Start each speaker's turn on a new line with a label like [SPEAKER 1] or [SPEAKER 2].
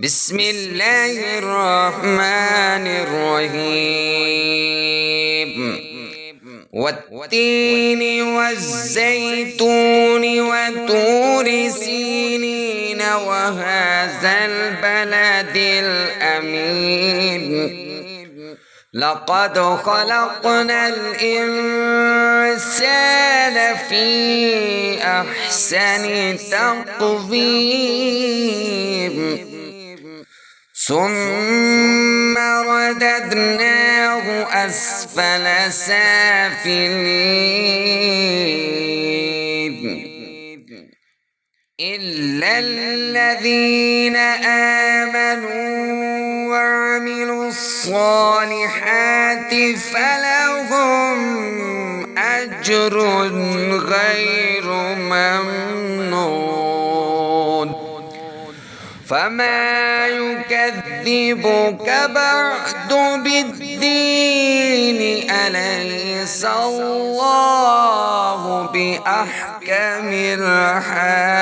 [SPEAKER 1] بسم الله الرحمن الرحيم والتين والزيتون وطور سينين وهذا البلد الأمين لقد خلقنا الإنسان في أحسن تقويم ثم رددناه أسفل سافلين إلا الذين آمنوا وعملوا الصالحات فلهم أجر غير ممنون فما يكذبك بعد بالدين أليس الله بأحكم الحاكمين